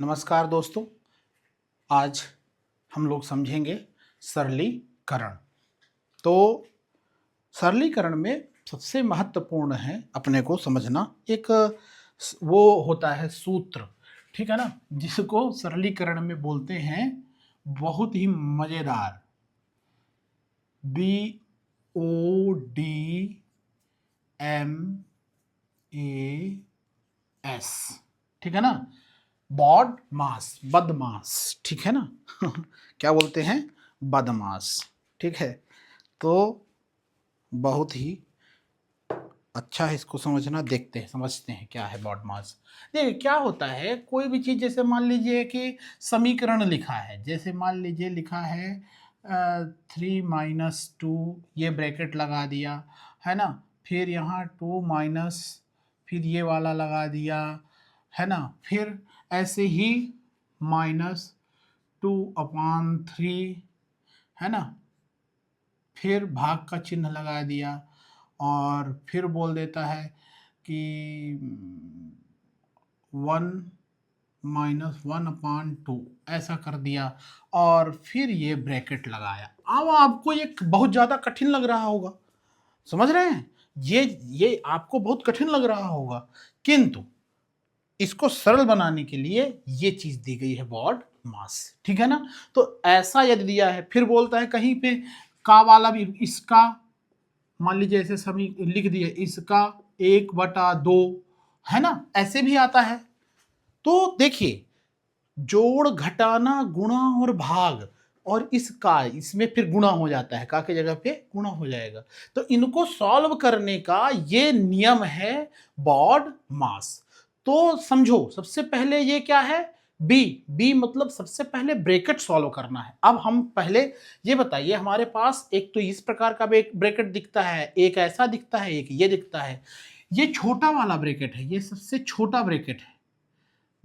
नमस्कार दोस्तों। आज हम लोग समझेंगे सरलीकरण। तो सरलीकरण में सबसे महत्वपूर्ण है अपने को समझना एक वो होता है सूत्र, ठीक है ना, जिसको सरलीकरण में बोलते हैं बहुत ही मजेदार BODMAS, ठीक है ना, बॉड मास, बदमाश, ठीक है ना क्या बोलते हैं, बदमाश, ठीक है। तो बहुत ही अच्छा है इसको समझना। देखते हैं, समझते हैं क्या है बॉड मास। देखिए क्या होता है, कोई भी चीज़, जैसे मान लीजिए कि समीकरण लिखा है, जैसे मान लीजिए लिखा है 3 - 2, ये ब्रैकेट लगा दिया है ना, फिर यहाँ 2 फिर ये वाला लगा दिया है ना, फिर ऐसे ही -2/3 है ना, फिर भाग का चिन्ह लगा दिया और फिर बोल देता है कि 1 - 1/2 ऐसा कर दिया और फिर ये ब्रैकेट लगाया। अब आपको ये बहुत ज़्यादा कठिन लग रहा होगा, समझ रहे हैं, ये आपको बहुत कठिन लग रहा होगा, किंतु इसको सरल बनाने के लिए ये चीज दी गई है, बॉड मास, ठीक है ना। तो ऐसा यदि दिया है, फिर बोलता है कहीं पे का वाला भी, इसका मान लीजिए ऐसे सभी लिख दिए, इसका 1/2 है ना, ऐसे भी आता है। तो देखिए, जोड़, घटाना, गुणा और भाग, और इसका इसमें फिर गुणा हो जाता है, का की जगह पे गुणा हो जाएगा। तो इनको सॉल्व करने का ये नियम है बॉड मास। तो समझो, सबसे पहले ये क्या है, बी मतलब सबसे पहले ब्रैकेट सॉल्व करना है। अब हम पहले ये बताइए, हमारे पास एक तो इस प्रकार का ब्रैकेट दिखता है, एक ऐसा दिखता है, एक ये दिखता है। ये छोटा वाला ब्रैकेट है, ये सबसे छोटा ब्रैकेट है,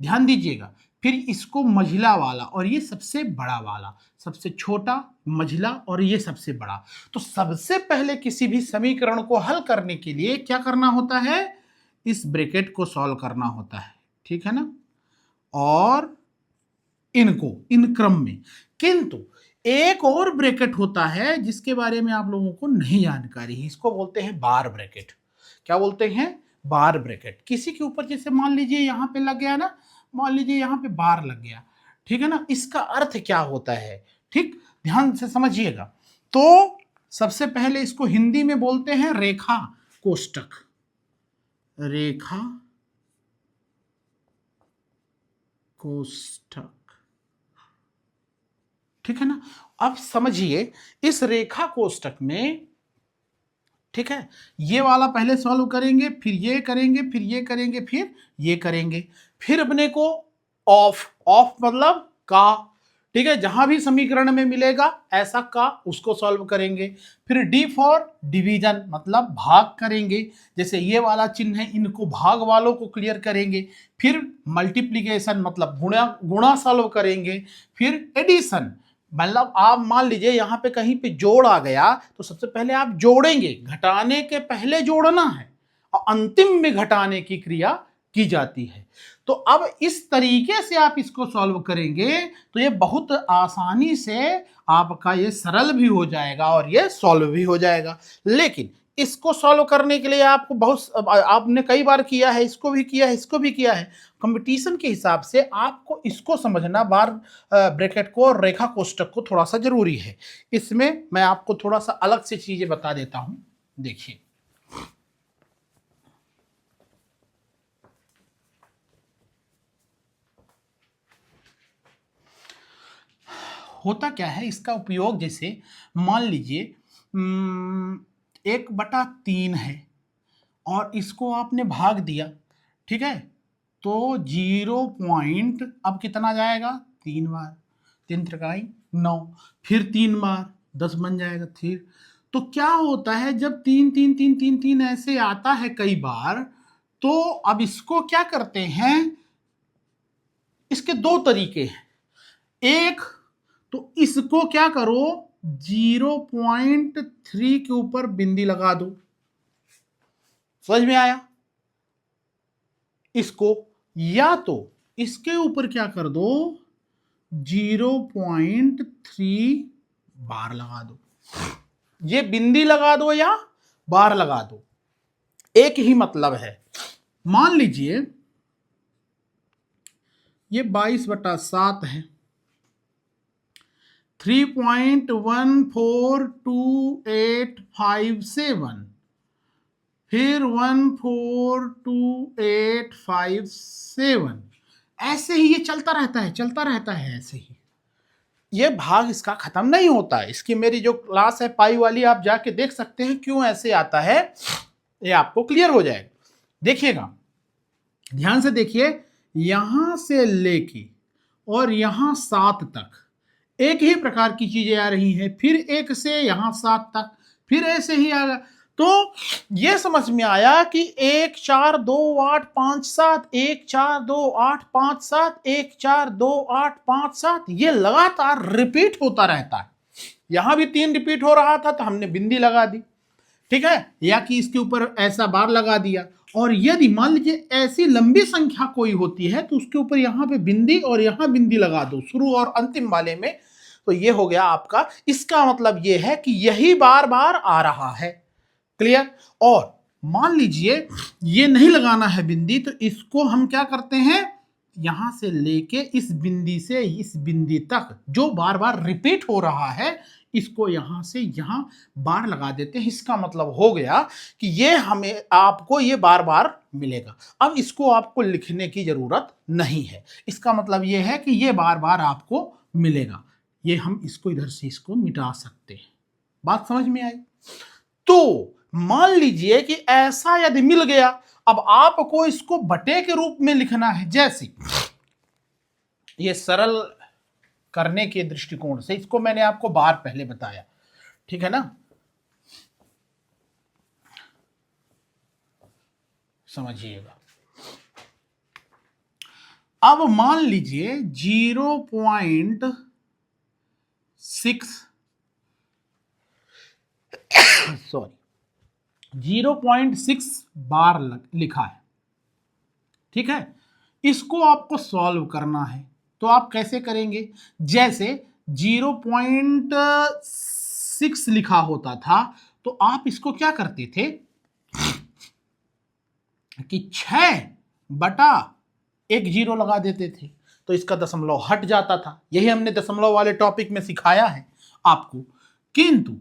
ध्यान दीजिएगा। फिर इसको मझिला वाला, और ये सबसे बड़ा वाला, सबसे छोटा, मझिला और ये सबसे बड़ा। तो सबसे पहले किसी भी समीकरण को हल करने के लिए क्या करना होता है, इस ब्रैकेट को सॉल्व करना होता है, ठीक है ना, और इनको इन क्रम में। किंतु एक और ब्रैकेट होता है जिसके बारे में आप लोगों को नहीं जानकारी है, इसको बोलते हैं बार ब्रैकेट। क्या बोलते हैं, बार ब्रैकेट। किसी के ऊपर जैसे मान लीजिए यहां पे लग गया ना, मान लीजिए यहां पे बार लग गया, ठीक है ना, इसका अर्थ क्या होता है, ठीक, ध्यान से समझिएगा। तो सबसे पहले इसको हिंदी में बोलते हैं रेखा कोष्टक, रेखा कोष्ठक, ठीक है ना। अब समझिए, इस रेखा कोष्टक में, ठीक है, ये वाला पहले सॉल्व करेंगे, फिर ये करेंगे, फिर ये करेंगे, फिर ये करेंगे, फिर अपने को ऑफ ऑफ मतलब का, ठीक है, जहां भी समीकरण में मिलेगा ऐसा का, उसको सॉल्व करेंगे। फिर डी फॉर डिवीजन मतलब भाग करेंगे, जैसे ये वाला चिन्ह है, इनको भाग वालों को क्लियर करेंगे। फिर मल्टीप्लीकेशन मतलब गुणा गुणा सॉल्व करेंगे। फिर एडिशन मतलब आप मान लीजिए यहाँ पे कहीं पे जोड़ आ गया, तो सबसे पहले आप जोड़ेंगे, घटाने के पहले जोड़ना है और अंतिम में घटाने की क्रिया की जाती है। तो अब इस तरीके से आप इसको सॉल्व करेंगे तो ये बहुत आसानी से आपका ये सरल भी हो जाएगा और ये सॉल्व भी हो जाएगा। लेकिन इसको सॉल्व करने के लिए आपको बहुत, आपने कई बार किया है, इसको भी किया है, इसको भी किया है, कंपटीशन के हिसाब से आपको इसको समझना, बार ब्रैकेट को और रेखा कोष्टक को थोड़ा सा जरूरी है। इसमें मैं आपको थोड़ा सा अलग से चीजें बता देता हूं, देखिए। होता क्या है, इसका उपयोग जैसे मान लीजिए 1/3 है और इसको आपने भाग दिया, ठीक है, तो 0 पॉइंट, अब कितना जाएगा, 3 बार, 3 त्रिकाई 9, फिर 3 बार 10 बन जाएगा। फिर तो क्या होता है, जब 3 3 3 3 3 ऐसे आता है कई बार, तो अब इसको क्या करते हैं, इसके दो तरीके हैं। एक तो इसको क्या करो, 0.3 के ऊपर बिंदी लगा दो, समझ में आया इसको, या तो इसके ऊपर क्या कर दो, 0.3 बार लगा दो। ये बिंदी लगा दो या बार लगा दो, एक ही मतलब है। मान लीजिए ये 22/7 है, 3.142857, फिर 142857, ऐसे ही ये चलता रहता है, चलता रहता है ऐसे ही। ये भाग इसका खत्म नहीं होता है। इसकी मेरी जो क्लास है पाई वाली, आप जाके देख सकते हैं क्यों ऐसे आता है, ये आपको क्लियर हो जाएगा। देखिएगा, ध्यान से देखिए, यहां से लेके और यहां 7 तक एक ही प्रकार की चीजें आ रही हैं, फिर 1 से यहां 7 तक, फिर ऐसे ही आएगा। तो ये समझ में आया कि 1 4 2 8 5 7, 1 4 2 8 5 7, 1 4 2 8 5 7, ये लगातार रिपीट होता रहता है। यहां भी 3 रिपीट हो रहा था तो हमने बिंदी लगा दी, ठीक है, या कि इसके ऊपर ऐसा बार लगा दिया। और यदि मान लीजिए ऐसी लंबी संख्या कोई होती है तो उसके ऊपर यहां पे बिंदी और यहां बिंदी लगा दो, शुरू और अंतिम वाले में। तो ये हो गया आपका, इसका मतलब ये है कि यही बार बार आ रहा है। क्लियर। और मान लीजिए ये नहीं लगाना है बिंदी, तो इसको हम क्या करते हैं, यहां से लेके इस बिंदी से इस बिंदी तक जो बार बार रिपीट हो रहा है, इसको यहां से यहां बार लगा देते हैं। इसका मतलब हो गया कि ये हमें आपको ये बार बार मिलेगा। अब इसको आपको लिखने की जरूरत नहीं है, इसका मतलब ये है कि ये बार बार आपको मिलेगा। ये हम इसको इधर से इसको मिटा सकते हैं। बात समझ में आई। तो मान लीजिए कि ऐसा यदि मिल गया, अब आपको इसको बटे के रूप में लिखना है। जैसे ये सरल करने के दृष्टिकोण से, इसको मैंने आपको बार पहले बताया, ठीक है ना, समझिएगा। अब मान लीजिए 0.6 बार लिखा है, ठीक है। इसको आपको सॉल्व करना है, तो आप कैसे करेंगे, जैसे 0.6 लिखा होता था तो आप इसको क्या करते थे कि 6/1 जीरो लगा देते थे, तो इसका दशमलव हट जाता था। यही हमने दशमलव वाले टॉपिक में सिखाया है आपको। किंतु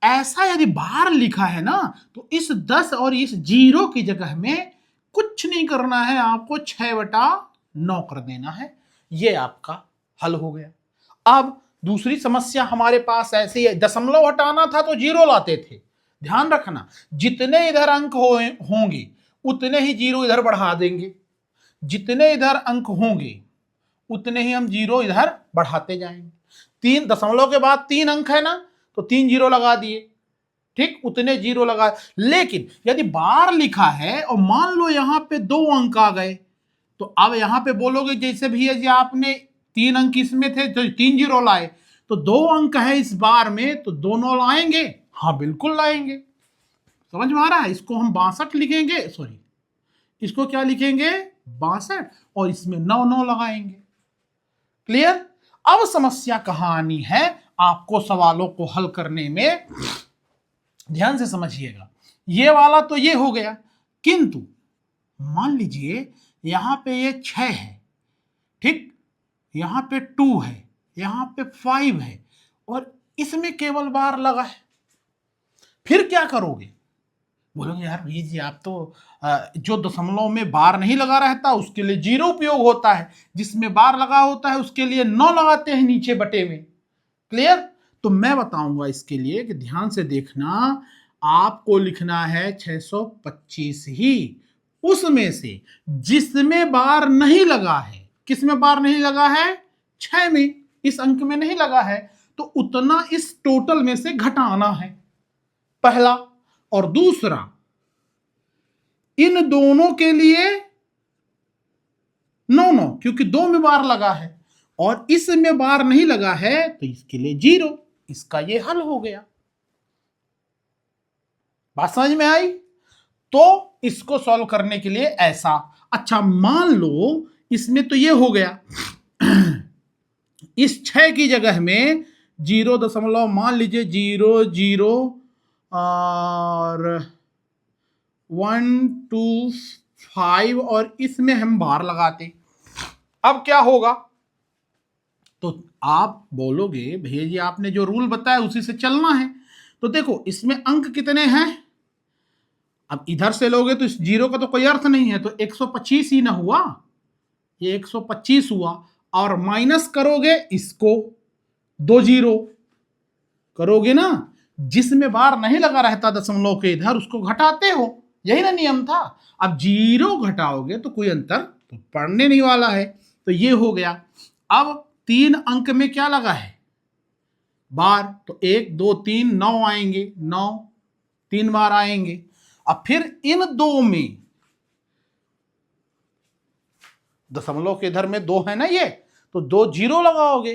ऐसा यदि बार लिखा है ना, तो इस 10 और इस 0 की जगह में कुछ नहीं करना है, आपको 6/9 कर देना है। ये आपका हल हो गया। अब दूसरी समस्या हमारे पास ऐसी है, दशमलव हटाना था तो 0 लाते थे। ध्यान रखना, जितने इधर अंक होंगे उतने ही 0 इधर बढ़ा देंगे, जितने इधर अंक होंगे उतने ही हम 0 इधर बढ़ाते जाएंगे। 3 दशमलव के बाद 3 अंक है ना, तो 3 0 लगा दिए, ठीक, उतने 0 लगा। लेकिन यदि बार लिखा है और मान लो यहां पे 2 अंक आ गए, तो अब यहां पे बोलोगे जैसे भी है जी आपने 3 अंक इसमें थे तो 3 0 लाए, तो 2 अंक है इस बार में तो दोनों लाएंगे, हाँ बिल्कुल लाएंगे। समझ में आ रहा है। इसको हम 62 लिखेंगे, सॉरी इसको क्या लिखेंगे 62, और इसमें 9 9 लगाएंगे। क्लियर। अब समस्या कहां आनी है, आपको सवालों को हल करने में, ध्यान से समझिएगा। ये वाला तो ये हो गया, किंतु मान लीजिए यहां पे ये 6 है, ठीक, यहां पे 2 है, यहां पे 5 है, और इसमें केवल बार लगा है। फिर क्या करोगे, बोलोगे यार भैया जी आप तो जो दशमलव में बार नहीं लगा रहता उसके लिए 0 उपयोग होता है, जिसमें बार लगा होता है उसके लिए 9 लगाते हैं नीचे बटे में। क्लियर। तो मैं बताऊंगा इसके लिए कि ध्यान से देखना, आपको लिखना है 625 ही, उसमें से जिसमें बार नहीं लगा है, किसमें बार नहीं लगा है, 6 में, इस अंक में नहीं लगा है, तो उतना इस टोटल में से घटाना है, पहला। और दूसरा, इन दोनों के लिए 9 9, क्योंकि 2 में बार लगा है और इसमें बार नहीं लगा है तो इसके लिए 0। इसका ये हल हो गया। बात समझ में आई। तो इसको सॉल्व करने के लिए ऐसा। अच्छा मान लो इसमें तो ये हो गया। इस 6 की जगह में 0 मान लीजिए 0 0 और 1 2 5 और इसमें हम बार लगाते। अब क्या होगा? तो आप बोलोगे भैया जी आपने जो रूल बताया उसी से चलना है। तो देखो इसमें अंक कितने हैं, अब इधर से लोगे तो इस 0 का तो कोई अर्थ नहीं है, तो 125 ही ना हुआ, ये 125 हुआ। और माइनस करोगे इसको, 2 0 करोगे ना, जिसमें बार नहीं लगा रहता दशमलव के इधर उसको घटाते हो, यही ना नियम था। अब 0 घटाओगे तो कोई अंतर तो पड़ने नहीं वाला है। तो ये हो गया। अब 3 अंक में क्या लगा है? बार। तो 1 2 3 9 आएंगे, 9 3 बार आएंगे। अब फिर इन दो में, दशमलव के इधर में 2 है ना ये, तो 2 0 लगाओगे।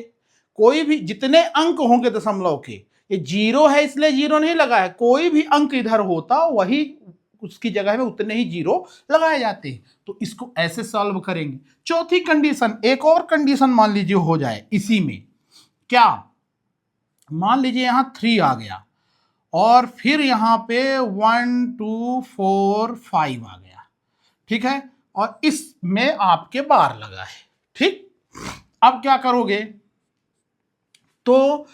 कोई भी जितने अंक होंगे दशमलव के, ये 0 है इसलिए 0 नहीं लगा है, कोई भी अंक इधर होता वही उसकी जगह में उतने ही 0 लगाए जाते हैं। तो इसको ऐसे सॉल्व करेंगे। चौथी कंडीशन, एक और कंडीशन मान लीजिए हो जाए इसी में। क्या? मान लीजिए यहां 3 आ गया और फिर यहां पे 1 2 4 5 आ गया, ठीक है, और इसमें आपके बार लगा है, ठीक। अब क्या करोगे? तो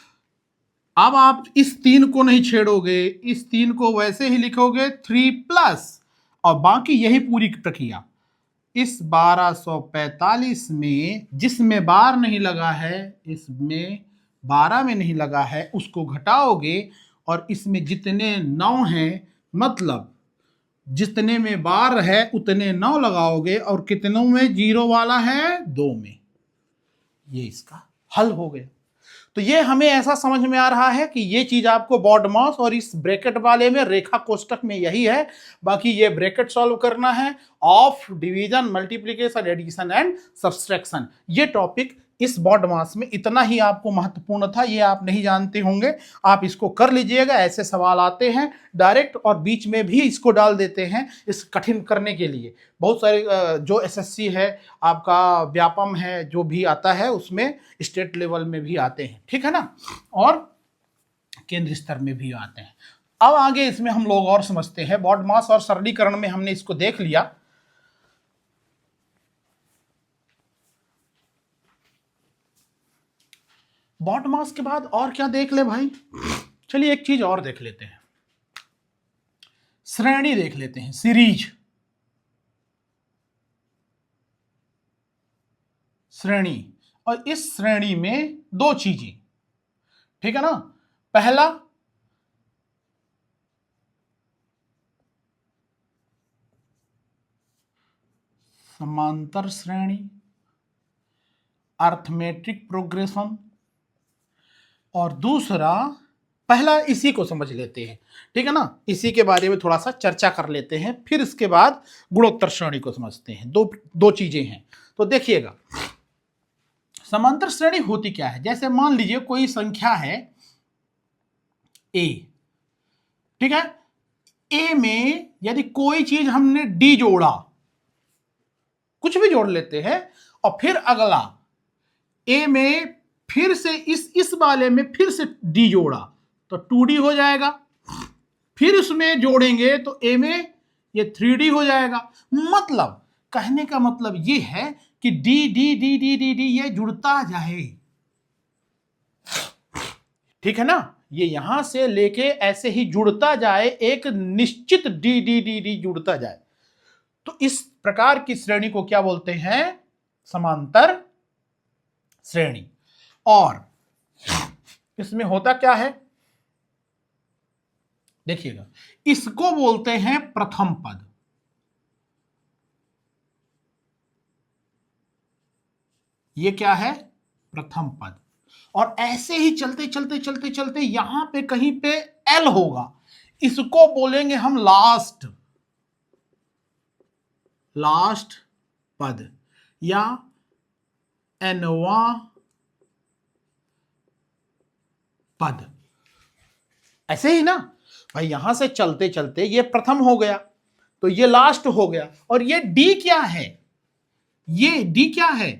अब आप इस 3 को नहीं छेड़ोगे, इस 3 को वैसे ही लिखोगे 3 प्लस, और बाकी यही पूरी प्रक्रिया। इस 1245 में जिसमें बार नहीं लगा है, इसमें 12 में नहीं लगा है, उसको घटाओगे और इसमें जितने 9 हैं, मतलब जितने में बार है उतने 9 लगाओगे, और कितनों में 0 वाला है? 2 में। ये इसका हल हो गया। तो ये हमें ऐसा समझ में आ रहा है कि ये चीज आपको BODMAS और इस ब्रैकेट वाले में रेखा कोष्टक में यही है। बाकी ये ब्रैकेट सॉल्व करना है, of, division, multiplication, addition and subtraction. ये टॉपिक इस BODMAS में इतना ही आपको महत्वपूर्ण था, ये आप नहीं जानते होंगे, आप इसको कर लीजिएगा। ऐसे सवाल आते हैं डायरेक्ट और बीच में भी इसको डाल देते हैं इस कठिन करने के लिए। बहुत सारे जो SSC है, आपका व्यापम है, जो भी आता है उसमें स्टेट लेवल में भी आते हैं, ठीक है ना, और केंद्र स्तर में भी आते हैं। अब आगे इसमें हम लोग और समझते हैं। BODMAS और सरलीकरण में हमने इसको देख लिया। BODMAS के बाद और क्या देख ले भाई? चलिए एक चीज और देख लेते हैं, श्रेणी देख लेते हैं, सीरीज, श्रेणी। और इस श्रेणी में 2 चीजें, ठीक है ना। पहला, समांतर श्रेणी, अर्थमेटिक प्रोग्रेशन, और दूसरा, पहला इसी को समझ लेते हैं, ठीक है ना, इसी के बारे में थोड़ा सा चर्चा कर लेते हैं, फिर इसके बाद गुणोत्तर श्रेणी को समझते हैं। दो चीजें हैं, तो देखिएगा। समांतर श्रेणी होती क्या है? जैसे मान लीजिए कोई संख्या है a, ठीक है, a में यदि कोई चीज हमने d जोड़ा, कुछ भी जोड़ लेते हैं, और फिर अगला a में फिर से इस वाले में फिर से d जोड़ा, तो 2d हो जाएगा। फिर उसमें जोड़ेंगे तो a में ये 3d हो जाएगा। मतलब कहने का मतलब ये है कि d d d d d d ये जुड़ता जाए, ठीक है ना, ये यहां से लेके ऐसे ही जुड़ता जाए, एक निश्चित d d d d जुड़ता जाए। तो इस प्रकार की श्रेणी को क्या बोलते हैं? समांतर श्रेणी। और इसमें होता क्या है देखिएगा, इसको बोलते हैं प्रथम पद। ये क्या है? प्रथम पद। और ऐसे ही चलते चलते चलते चलते यहां पे कहीं पे L होगा, इसको बोलेंगे हम लास्ट, लास्ट पद या nवा पद। ऐसे ही ना भाई, यहां से चलते चलते ये प्रथम हो गया, तो ये लास्ट हो गया। और ये D क्या है? ये डी क्या है,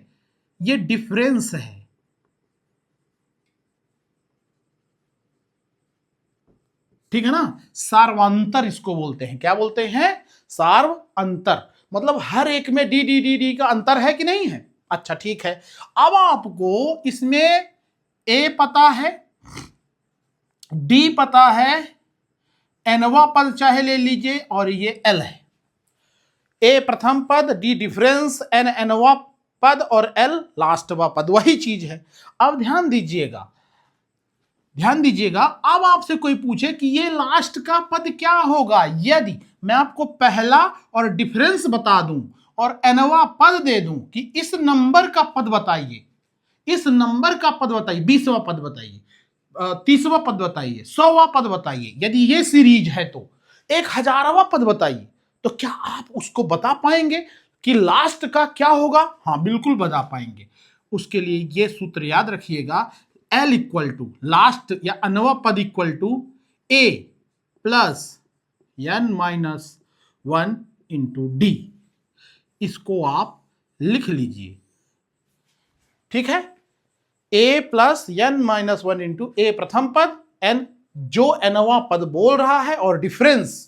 ये डिफरेंस है। ठीक है ना, सार्वंतर इसको बोलते हैं। क्या बोलते हैं, सार्वंतर। मतलब हर एक में डी डी डी डी का अंतर है कि नहीं है। अच्छा ठीक है, अब आपको इसमें ए पता है, डी पता है, एनवा पद चाहे ले लीजिए, और ये एल है। ए प्रथम पद, डी डिफरेंस, एन एनवा पद, और एल लास्टवा पद, वही चीज है। अब ध्यान दीजिएगा, ध्यान दीजिएगा, अब आपसे कोई पूछे कि ये लास्ट का पद क्या होगा, यदि मैं आपको पहला और डिफरेंस बता दूं और एनवा पद दे दूं कि इस नंबर का पद बताइए, इस नंबर का पद बताइए, 20वां पद बताइए, 30वां पद बताइए, 100वां पद बताइए, यदि ये सीरीज है तो 1000वां पद बताइए, तो क्या आप उसको बता पाएंगे कि लास्ट का क्या होगा। हाँ बिल्कुल बता पाएंगे। उसके लिए ये सूत्र याद रखिएगा, एल इक्वल टू लास्ट या अनवा पद equal to a plus n minus 1 into d. इसको आप लिख लीजिए, ठीक है। A plus n minus 1 into a प्रथम पद, एन जो एनवा पद बोल रहा है, और डिफरेंस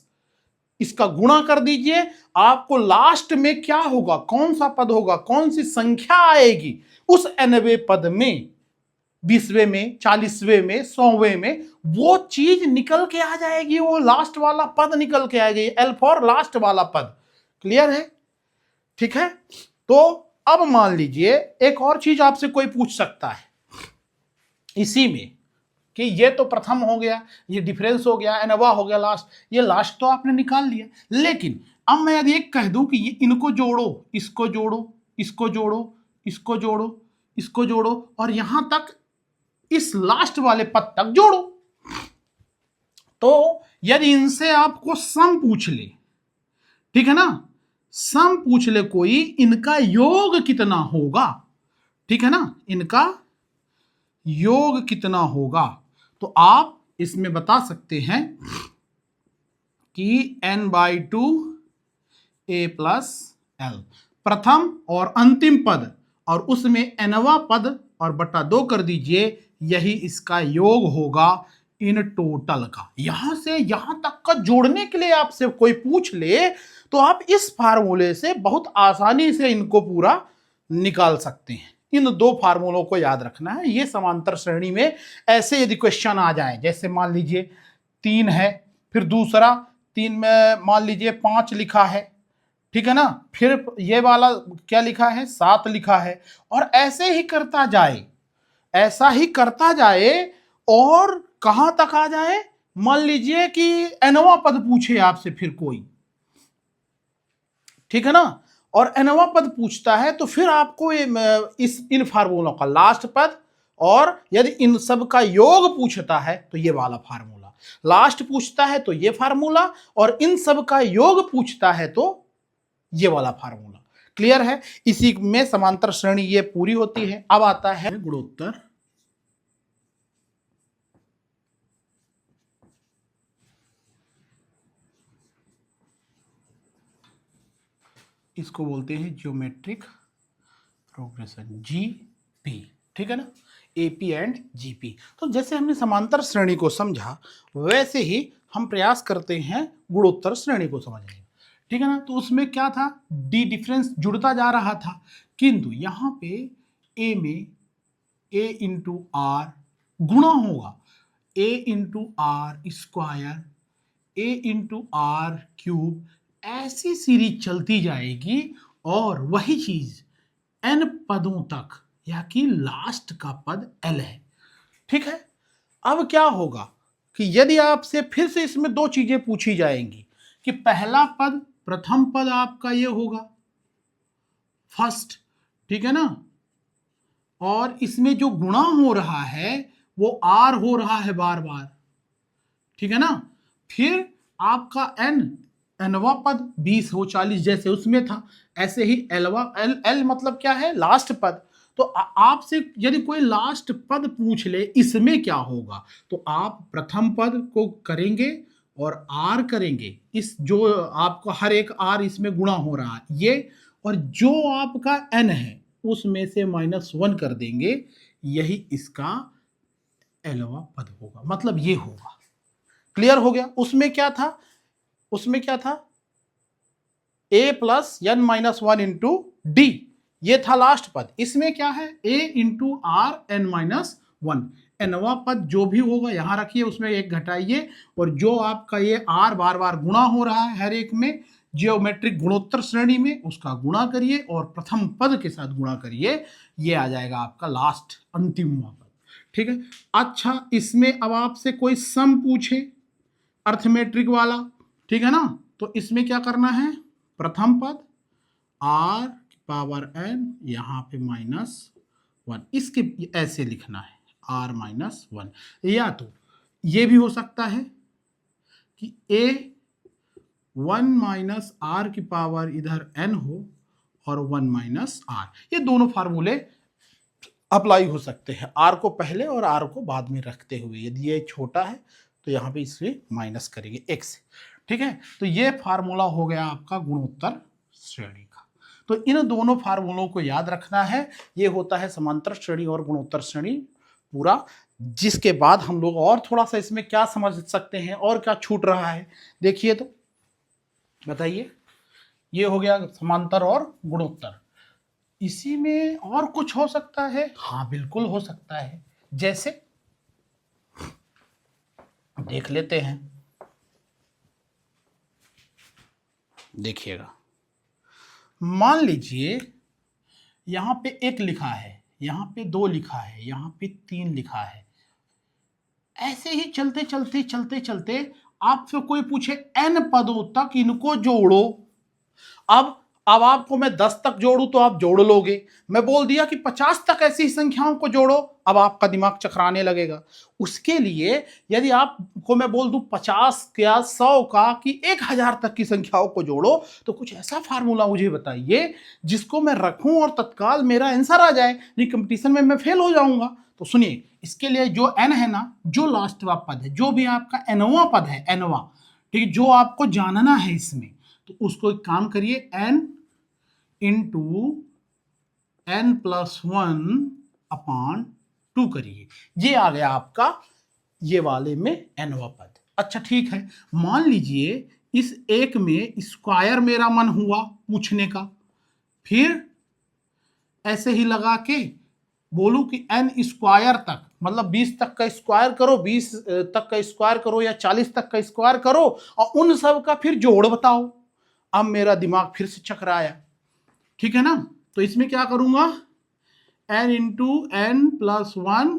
इसका गुणा कर दीजिए। आपको लास्ट में क्या होगा, कौन सा पद होगा, कौन सी संख्या आएगी उस एनवे पद में, 20वें में, 40वें में, 100वें में, वो चीज निकल के आ जाएगी, वो लास्ट वाला पद निकल के आएगी। एल फॉर लास्ट वाला पद। क्लियर है, ठीक है। तो अब मान लीजिए एक और चीज आपसे कोई पूछ सकता है इसी में कि ये तो प्रथम हो गया, ये डिफरेंस हो गया, एनवा हो गया लास्ट, ये लास्ट तो आपने निकाल लिया, लेकिन अब मैं यदि एक कह दूं कि ये इनको जोड़ो, इसको जोड़ो, इसको जोड़ो, इसको जोड़ो, इसको जोड़ो, और यहां तक इस लास्ट वाले पद तक जोड़ो, तो यदि इनसे आपको सम पूछ ले, ठीक है ना, सम पूछ ले कोई, इनका योग कितना होगा, ठीक है ना, इनका योग कितना होगा, तो आप इसमें बता सकते हैं कि n/2 a प्लस एल, प्रथम और अंतिम पद, और उसमें एनवा पद और बटा 2 कर दीजिए, यही इसका योग होगा इन टोटल का। यहां से यहां तक का जोड़ने के लिए आपसे कोई पूछ ले तो आप इस फार्मूले से बहुत आसानी से इनको पूरा निकाल सकते हैं। इन दो फार्मूलों को याद रखना है। ये समांतर श्रेणी में ऐसे यदि क्वेश्चन आ जाए, जैसे मान लीजिए 3 है, फिर दूसरा 3 में मान लीजिए 5 लिखा है, ठीक है ना, फिर ये वाला क्या लिखा है, 7 लिखा है, और ऐसे ही करता जाए, ऐसा ही करता जाए, और कहां तक आ जाए, मान लीजिए कि एनवा पद पूछे आपसे फिर कोई, ठीक है ना, और एनवा पद पूछता है, तो फिर आपको इस इन फार्मूलों का लास्ट पद, और यदि इन सब का योग पूछता है तो ये वाला फार्मूला, लास्ट पूछता है तो ये फार्मूला, और इन सब का योग पूछता है तो ये वाला फार्मूला। क्लियर है, इसी में समांतर श्रेणी ये पूरी होती है। अब आता है गुणोत्तर। इसको बोलते हैं ज्योमेट्रिक प्रोग्रेशन, जीपी, ठीक है ना, एपी एंड जीपी। तो जैसे हमने समांतर श्रेणी को समझा, वैसे ही हम प्रयास करते हैं गुणोत्तर श्रेणी को समझने का, ठीक है ना। तो उसमें क्या था, डी डिफरेंस जुड़ता जा रहा था, किंतु यहां पे ए में ए इंटू आर गुणा होगा, a into r square, a into r cube, ऐसी सीरीज चलती जाएगी, और वही चीज एन पदों तक, या कि लास्ट का पद एल है, ठीक है। अब क्या होगा कि यदि आपसे फिर से इसमें दो चीजें पूछी जाएंगी कि पहला पद, प्रथम पद आपका ये होगा फर्स्ट, ठीक है ना, और इसमें जो गुणा हो रहा है वो आर हो रहा है बार बार, ठीक है ना, फिर आपका एनवा पद 20 हो 40 जैसे उसमें था, ऐसे ही एलवा एल मतलब क्या है, लास्ट पद। तो आपसे यदि कोई लास्ट पद पूछ ले इसमें क्या होगा, तो आप प्रथम पद को करेंगे और आर करेंगे, इस जो आपको हर एक आर इसमें गुणा हो रहा है ये, और जो आपका n है उसमें से -1 कर देंगे, यही इसका एलवा पद होगा, मतलब ये होगा। क्लियर हो गया? उसमें क्या था, उसमें क्या था, a plus n minus one into d, ये था लास्ट पद। इसमें क्या है, a into r n minus one. एनवा पद जो भी होगा यहां रखिए, उसमें एक घटाइए, और जो आपका ये r बार बार गुणा हो रहा है हर एक में जियोमेट्रिक गुणोत्तर श्रेणी में, उसका गुणा करिए और प्रथम पद के साथ गुणा करिए, ये आ जाएगा आपका लास्ट अंतिम पद। ठीक है। अच्छा, इसमें अब आपसे कोई सम पूछे अर्थमेट्रिक वाला, ठीक है ना, तो इसमें क्या करना है, प्रथम पद r पावर n, यहां पे -1, इसके ऐसे लिखना है r-1, या तो ये भी हो सकता है कि a 1 माइनस आर की पावर इधर n हो और 1 माइनस आर, ये दोनों फार्मूले अप्लाई हो सकते हैं, आर को पहले और आर को बाद में रखते हुए। यदि ये छोटा है तो यहाँ पे इससे माइनस करेंगे एक से। ठीक है, तो ये फार्मूला हो गया आपका गुणोत्तर श्रेणी का। तो इन दोनों फार्मूलों को याद रखना है, ये होता है समांतर श्रेणी और गुणोत्तर श्रेणी पूरा। जिसके बाद हम लोग और थोड़ा सा इसमें क्या समझ सकते हैं और क्या छूट रहा है, देखिए तो बताइए। ये हो गया समांतर और गुणोत्तर। इसी में और कुछ हो सकता है? हाँ बिल्कुल हो सकता है, जैसे देख लेते हैं, देखिएगा। मान लीजिए यहां पे 1 लिखा है, यहां पे 2 लिखा है, यहां पे 3 लिखा है। ऐसे ही चलते चलते चलते चलते आपसे कोई पूछे n पदों तक इनको जोड़ो। अब आपको मैं 10 तक जोड़ू तो आप जोड़ लोगे, मैं बोल दिया कि 50 तक ऐसी संख्याओं को जोड़ो, अब आपका दिमाग चकराने लगेगा। उसके लिए यदि आपको मैं बोल दूं 50 या 100 का कि 1000 तक की संख्याओं को जोड़ो, तो कुछ ऐसा फार्मूला मुझे बताइए जिसको मैं रखूं और तत्काल मेरा आंसर आ जाए, नहीं कंपटीशन में मैं फेल हो जाऊंगा। तो सुनिए, इसके लिए जो n है ना, जो लास्ट वाला पद है, जो भी आपका nवा पद है, nवा, ठीक है, जो आपको जानना है इसमें, तो उसको एक काम करिए, n इंटू n प्लस 1 अपान 2 करिए, ये आ गया आपका ये वाले में nवा पद। अच्छा ठीक है, मान लीजिए इस एक में स्क्वायर मेरा मन हुआ पूछने का, फिर ऐसे ही लगा के बोलूं कि n स्क्वायर तक, मतलब 20 तक का स्क्वायर करो, 20 तक का स्क्वायर करो, या 40 तक का स्क्वायर करो, और उन सब का फिर जोड़ बताओ। अब मेरा दिमाग फिर से चकराया, ठीक है ना, तो इसमें क्या करूंगा, n into n plus 1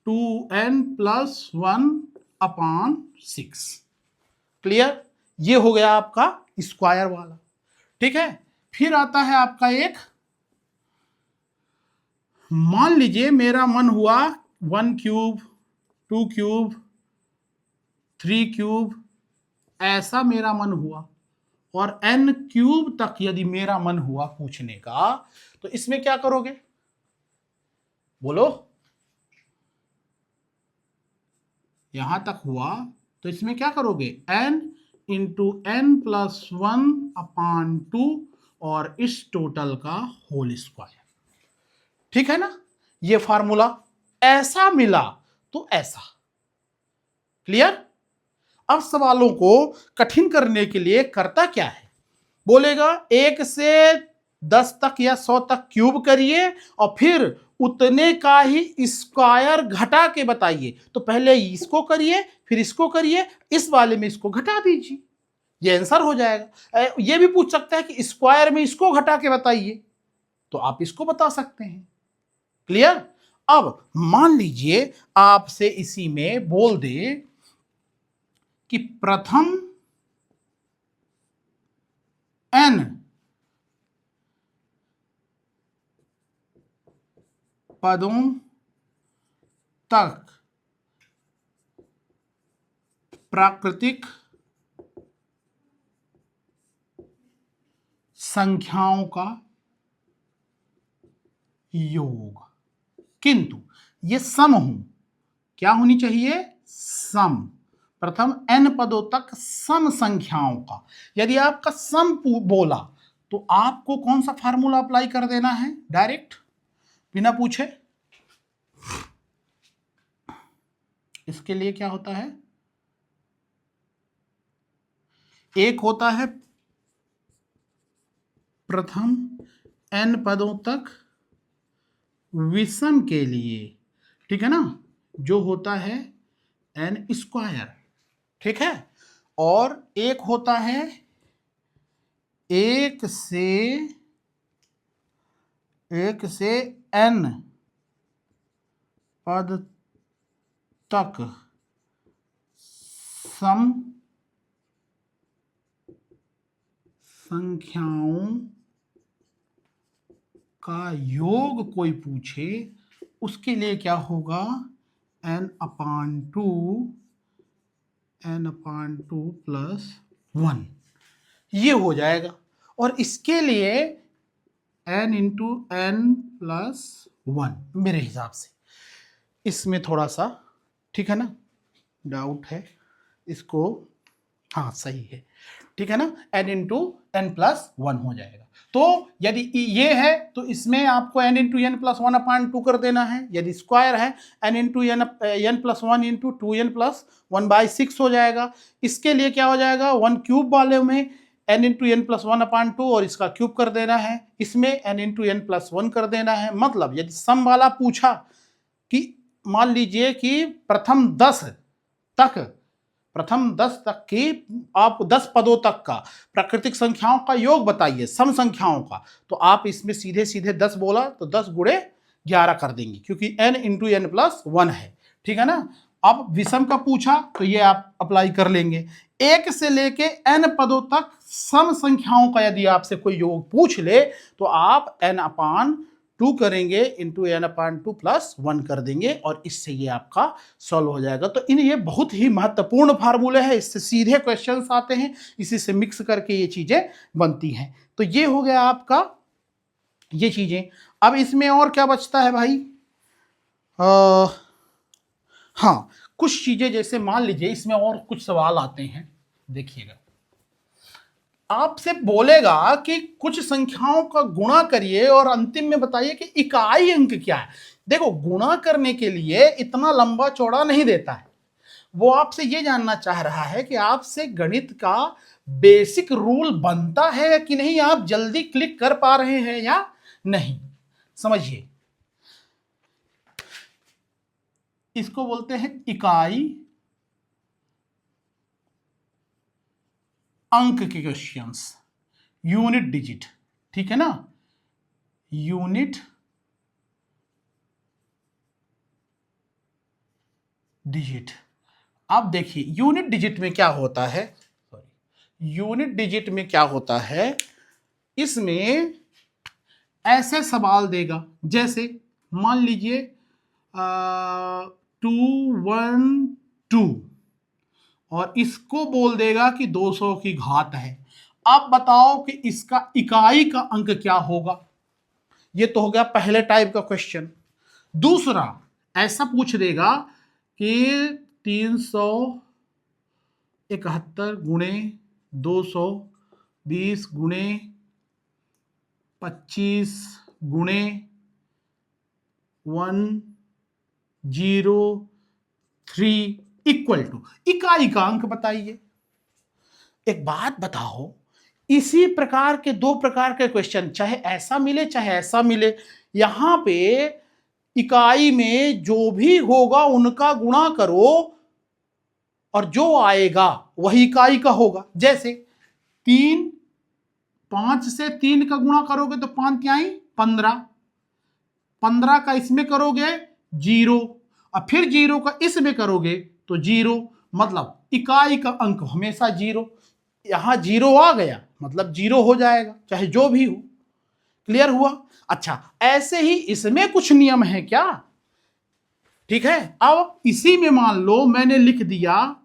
two n plus 1 upon 6। Clear? ये हो गया आपका स्क्वायर वाला। ठीक है, फिर आता है आपका एक, मान लीजिए मेरा मन हुआ 1 क्यूब, 2 क्यूब, 3 क्यूब, ऐसा मेरा मन हुआ, और n क्यूब तक यदि मेरा मन हुआ पूछने का, तो इसमें क्या करोगे, बोलो। यहां तक हुआ तो इसमें क्या करोगे, n इंटू एन प्लस 1 अपान 2, और इस टोटल का होल स्क्वायर। ठीक है ना, ये फार्मूला ऐसा मिला तो ऐसा। क्लियर? अब सवालों को कठिन करने के लिए करता क्या है, बोलेगा 1 से 10 तक या 100 तक क्यूब करिए और फिर उतने का ही स्क्वायर घटा के बताइए। तो पहले इसको करिए, फिर इसको करिए, इस वाले में इसको घटा दीजिए, ये आंसर हो जाएगा। ये भी पूछ सकता है कि स्क्वायर में इसको घटा के बताइए, तो आप इसको बता सकते हैं। क्लियर? अब मान लीजिए आपसे इसी में बोल दे कि प्रथम n पदों तक प्राकृतिक संख्याओं का योग, किंतु ये सम हो, क्या होनी चाहिए, सम। प्रथम n पदों तक सम संख्याओं का, यदि आपका सम बोला तो आपको कौन सा फार्मूला अप्लाई कर देना है डायरेक्ट, बिना पूछे। इसके लिए क्या होता है, एक होता है प्रथम n पदों तक विषम के लिए, ठीक है ना, जो होता है n स्क्वायर, ठीक है। और एक होता है एक से n पद तक सम संख्याओं का योग कोई पूछे, उसके लिए क्या होगा, n/2 प्लस 1, ये हो जाएगा। और इसके लिए n/n+1 मेरे हिसाब से, इसमें थोड़ा सा, ठीक है ना, डाउट है इसको, हाँ सही है, ठीक है ना, n/n+1 हो जाएगा। तो यदि ये है तो इसमें आपको n/n+1/2 कर देना है, यदि स्क्वायर है n/n+1 इंटू 2n+1/6 हो जाएगा। इसके लिए क्या हो जाएगा, 1 क्यूब वाले में n/n+1/2 और इसका क्यूब कर देना है, इसमें n/n+1 कर देना है। मतलब यदि सम वाला पूछा कि मान लीजिए कि प्रथम 10 तक की आप 10 पदों तक का प्राकृतिक संख्याओं का योग बताइए, सम संख्याओं का, तो आप इसमें सीधे सीधे 10 बोला तो 10 गुणे 11 कर देंगे, क्योंकि n/n+1 है, ठीक है ना। अब विषम का पूछा तो ये आप अप्लाई कर लेंगे। एक से लेके n पदों तक सम संख्याओं का यदि आपसे कोई योग पूछ ले तो आप n/2 करेंगे इंटू n/2 प्लस 1 कर देंगे और इससे ये आपका सॉल्व हो जाएगा। तो ये बहुत ही महत्वपूर्ण फार्मूले हैं, इससे सीधे क्वेश्चंस आते हैं, इसी से मिक्स करके ये चीजें बनती हैं। तो ये हो गया आपका ये चीजें। अब इसमें और क्या बचता है भाई, हाँ कुछ चीजें, जैसे मान लीजिए इसमें और कुछ सवाल आते हैं, देखिएगा आपसे बोलेगा कि कुछ संख्याओं का गुणा करिए और अंतिम में बताइए कि इकाई अंक क्या है। देखो गुणा करने के लिए इतना लंबा चौड़ा नहीं देता है, वो आपसे ये जानना चाह रहा है कि आपसे गणित का बेसिक रूल बनता है कि नहीं, आप जल्दी क्लिक कर पा रहे हैं या नहीं। समझिए, इसको बोलते हैं इकाई अंक के क्वेश्चंस, यूनिट डिजिट, ठीक है ना, यूनिट डिजिट। अब देखिए यूनिट डिजिट में क्या होता है, यूनिट डिजिट में क्या होता है, इसमें ऐसे सवाल देगा, जैसे मान लीजिए 212 और इसको बोल देगा कि 200 की घात है। अब बताओ कि इसका इकाई का अंक क्या होगा। ये तो हो गया पहले टाइप का क्वेश्चन। दूसरा ऐसा पूछ देगा कि 371 गुणे 220 गुणे 25 गुणे 103 इक्वल टू, इकाई का अंक बताइए। एक बात बताओ, इसी प्रकार के दो प्रकार के क्वेश्चन, चाहे ऐसा मिले चाहे ऐसा मिले, यहां पे इकाई में जो भी होगा उनका गुणा करो और जो आएगा वही इकाई का होगा। जैसे 5 से 3 का गुणा करोगे तो 5 क्या आई 15 का इसमें करोगे 0 और फिर 0 का इसमें करोगे तो 0, मतलब इकाई का अंक हमेशा 0। यहां 0 आ गया मतलब 0 हो जाएगा, चाहे जो भी हो। क्लियर हुआ। अच्छा, ऐसे ही इसमें कुछ नियम है क्या, ठीक है। अब इसी में मान लो मैंने लिख दिया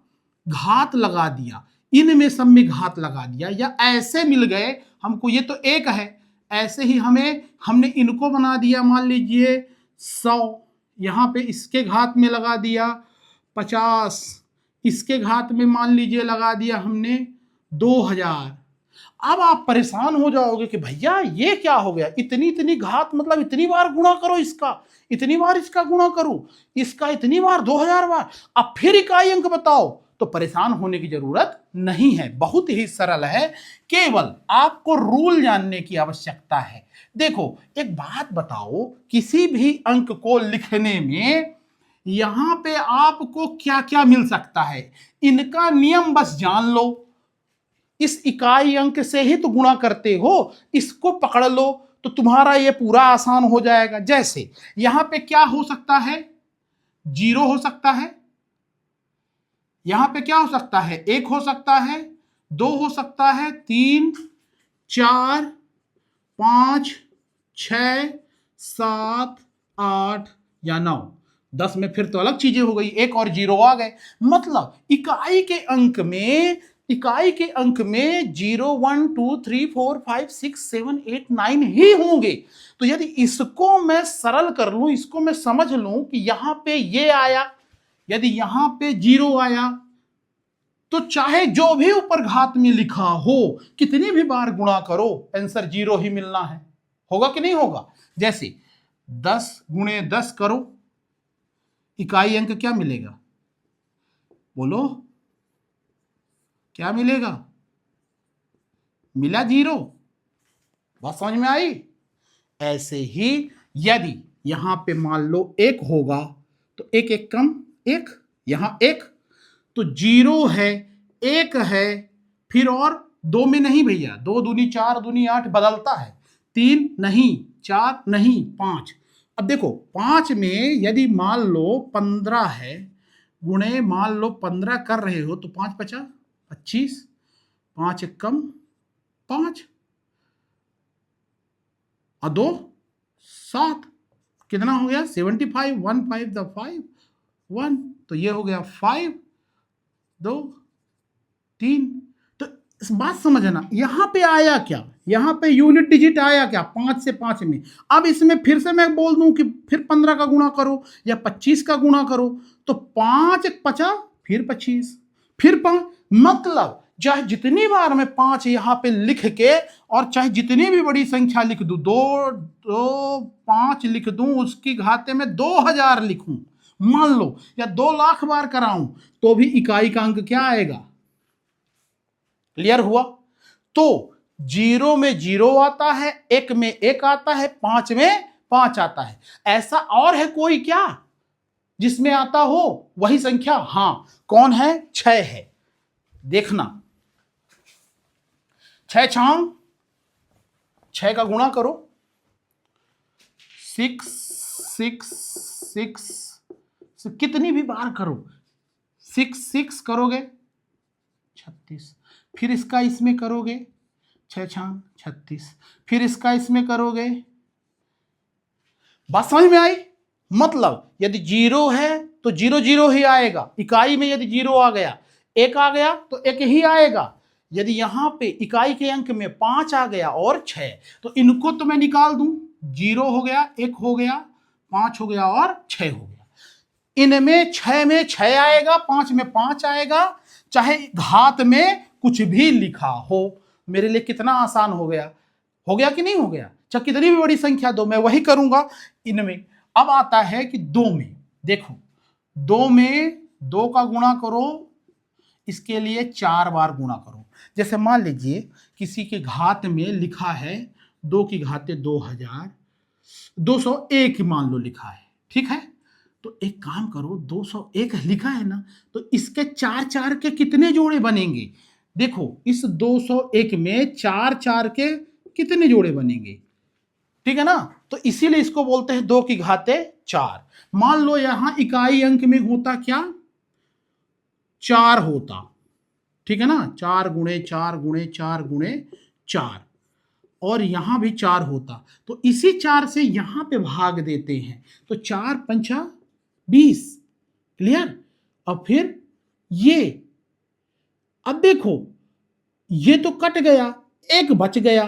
घात लगा दिया, इनमें सब में घात लगा दिया, या ऐसे मिल गए हमको, ये तो एक है, ऐसे ही हमने इनको बना दिया, मान लीजिए 100, यहां पे इसके घात में लगा दिया 50, इसके घात में मान लीजिए लगा दिया हमने 2000। अब आप परेशान हो जाओगे कि भैया ये क्या हो गया, इतनी इतनी घात, मतलब इतनी बार गुणा करो इसका, इतनी बार इसका गुणा करो, इसका इतनी बार, 2000 बार, अब फिर इकाई अंक बताओ। तो परेशान होने की जरूरत नहीं है, बहुत ही सरल है, केवल आपको रूल जानने की आवश्यकता है। देखो एक बात बताओ, किसी भी अंक को लिखने में यहां पे आपको क्या क्या मिल सकता है, इनका नियम बस जान लो। इस इकाई अंक से ही तो गुणा करते हो, इसको पकड़ लो तो तुम्हारा ये पूरा आसान हो जाएगा। जैसे यहां पे क्या हो सकता है, 0 हो सकता है, यहां पे क्या हो सकता है, 1 हो सकता है, 2 हो सकता है, 3, 4, 5, 6, 7, 8 या 9, 10 में फिर तो अलग चीजें हो गई, 1 और 0 आ गए। मतलब इकाई के अंक में 0, 1, 2, 3, 4, 5, 6, 7, 8, 9 ही होंगे। तो यदि इसको मैं सरल कर लूं, इसको मैं समझ लूं कि यहां पे ये आया, यदि यहां पे 0 आया, तो चाहे जो भी ऊपर घात में लिखा हो, कितनी भी बार गुणा करो, आंसर 0 ही मिलना है। होगा कि नहीं होगा? जैसे 10 गुणे 10 करो, इकाई अंक क्या मिलेगा, बोलो क्या मिलेगा? मिला 0। बात समझ में आई? ऐसे ही यदि यहां पे मान लो 1 होगा, तो एक एक कम 1, यहां 1, तो 0 है, 1 है, फिर और 2 में नहीं भैया, 2 दूनी 4, दूनी 8 बदलता है, 3 नहीं, 4 नहीं, 5। अब देखो 5 में यदि मान लो 15 है, गुणे मान लो 15 कर रहे हो, तो 5 पचा 25, 5 एक कम 5 और 2 7, कितना हो गया 75, 1 5 द 5 1, तो ये हो गया 5 2 3। तो इस बात समझना, यहां पे आया क्या, यहां पे यूनिट डिजिट आया क्या, 5 से 5 में। अब इसमें फिर से मैं बोल दूं कि फिर 15 का गुणा करो या 25 का गुणा करो, तो 5 50 फिर 25 फिर 5, मतलब चाहे जितनी बार मैं 5 यहां पे लिख के, और चाहे जितनी भी बड़ी संख्या लिख दूं, 2 2 5 लिख दूं, उसकी घाते में 2000 लिखूं मान लो, या 2 लाख बार कराऊं, तो भी इकाई का अंक क्या आएगा? क्लियर हुआ? तो 0 में 0 आता है, 1 में 1 आता है, 5 में 5 आता है। ऐसा और है कोई क्या जिसमें आता हो वही संख्या? हां, कौन है? 6 है। देखना, 6 छांग 6 का गुणा करो, 6 6 6, कितनी भी बार करो, 6 6 करोगे 36, फिर इसका इसमें करोगे 6 छांग 36, फिर इसका इसमें करोगे। बात समझ में आई? मतलब यदि 0 है तो 0 0 ही आएगा, इकाई में यदि 0 आ गया, 1 आ गया तो 1 ही आएगा। यदि यहां पे इकाई के अंक में 5 आ गया और 6, तो इनको तो मैं निकाल दूं, 0 हो गया, 1 हो गया, 5 हो गया और 6 हो गया। इनमें 6 में 6 आएगा, 5 में 5 आएगा, चाहे घात में कुछ भी लिखा हो। मेरे लिए कितना आसान हो गया, हो गया कि नहीं हो गया? चाहे कितनी भी बड़ी संख्या दो, मैं वही करूंगा इनमें। अब आता है कि 2 में, देखो 2 में 2 का गुणा करो, इसके लिए 4 बार गुणा करो। जैसे मान लीजिए किसी के घात में लिखा है 2 की घाते 2000, 201 मान लो लिखा है, ठीक है? तो एक काम करो, 201 लिखा है ना, तो इसके 4 4 के कितने जोड़े बनेंगे? देखो इस 201 में 4 4 के कितने जोड़े बनेंगे? ठीक है ना? तो इसीलिए इसको बोलते हैं 2 की घाते 4। मान लो यहां इकाई अंक में होता क्या, 4 होता, ठीक है ना, 4 गुणे 4 गुणे 4 गुणे 4, और यहां भी 4 होता, तो इसी 4 से यहां पे भाग देते हैं, तो 4 पंचा 20। क्लियर? अब फिर ये, अब देखो ये तो कट गया, एक बच गया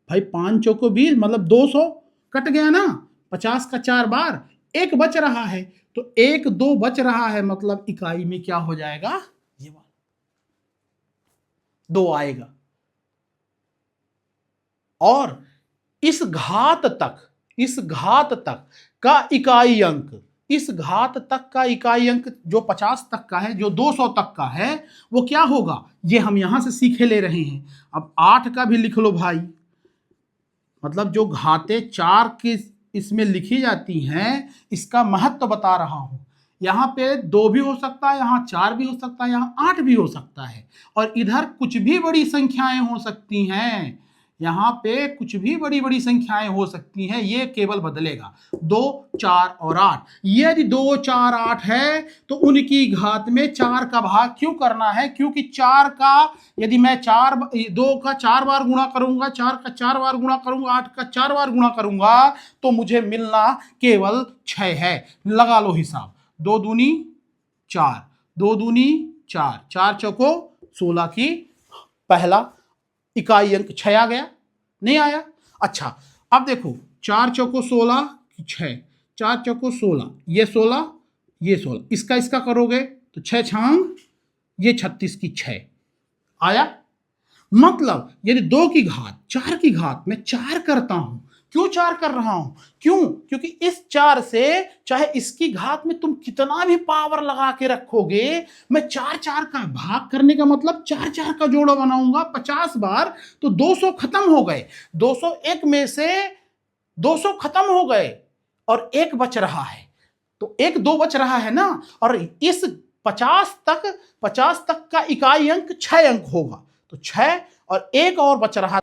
भाई, 5 चौको 20 मतलब 200 कट गया ना, 50 का 4 बार, एक बच रहा है, तो 1 2 बच रहा है, मतलब इकाई में क्या हो जाएगा, ये 2 आएगा। और इस घात तक का इकाई अंक, इस घात तक का इकाई अंक जो 50 तक का है, जो 200 तक का है, वो क्या होगा, ये हम यहां से सीखे ले रहे हैं। अब 8 का भी लिख लो भाई, मतलब जो घाते 4 की इसमें लिखी जाती हैं, इसका महत्व बता रहा हूं। यहां पे 2 भी हो सकता है, यहां 4 भी हो सकता है, यहां 8 भी हो सकता है, और इधर कुछ भी बड़ी संख्याएं हो सकती हैं। यहां पे कुछ भी बड़ी बड़ी संख्याएं हो सकती हैं, ये केवल बदलेगा 2, 4 और 8। यदि 2, 4, 8 है तो उनकी घात में 4 का भाग क्यों करना है, क्योंकि 4 का यदि मैं 2 का 4 बार गुणा करूंगा, 4 का 4 बार गुणा करूंगा, 8 का 4 बार गुणा करूंगा, तो मुझे मिलना केवल 6 है। लगा लो हिसाब, 2 दूनी 4, 2 दूनी 4, 4 चौको 16 की पहला इकाई अंक 6 आ गया, नहीं आया? अच्छा, अब देखो 4 चौको 16 की 6, 4 चौको 16, ये 16, ये 16, इसका करोगे तो 6 छांग ये 36 की 6 आया। मतलब यदि 2 की घात 4 की घात में 4 करता हूं, क्यों 4 कर रहा हूं, क्यों, क्योंकि इस 4 से चाहे इसकी घात में तुम कितना भी पावर लगा के रखोगे, मैं 4 4 का भाग करने का मतलब 4 4 का जोड़ा बनाऊंगा 50 बार, तो 200 खत्म हो गए, 201 में से 200 खत्म हो गए और एक बच रहा है, तो एक 2 बच रहा है ना, और इस 50 तक का इकाई अंक 6 अंक होगा, तो 6 और एक और बच रहा,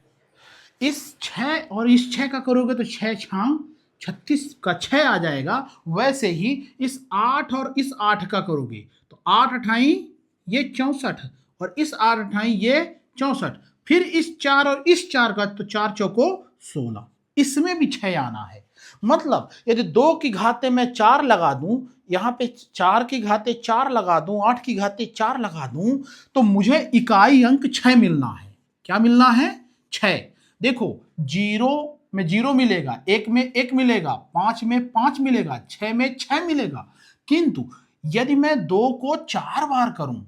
इस 6 और इस 6 का करोगे तो 6 छांग 36 का 6 आ जाएगा। वैसे ही इस 8 और इस 8 का करोगे तो 8 अठाई ये 64 और इस 8 अठाई ये 64, फिर इस 4 और इस 4 का तो 4 चौको 16, इसमें भी 6 आना है। मतलब यदि 2 की घाते में 4 लगा दूं, यहां पे 4 की घाते 4 लगा दूं, 8 की घाते 4 लगा दूं, तो मुझे इकाई अंक 6 मिलना है। क्या मिलना है? 6। देखो, 0 में 0 मिलेगा, 1 में 1 मिलेगा, 5 में 5 मिलेगा, 6 में 6 मिलेगा। किंतु यदि मैं 2 को 4 बार करूं,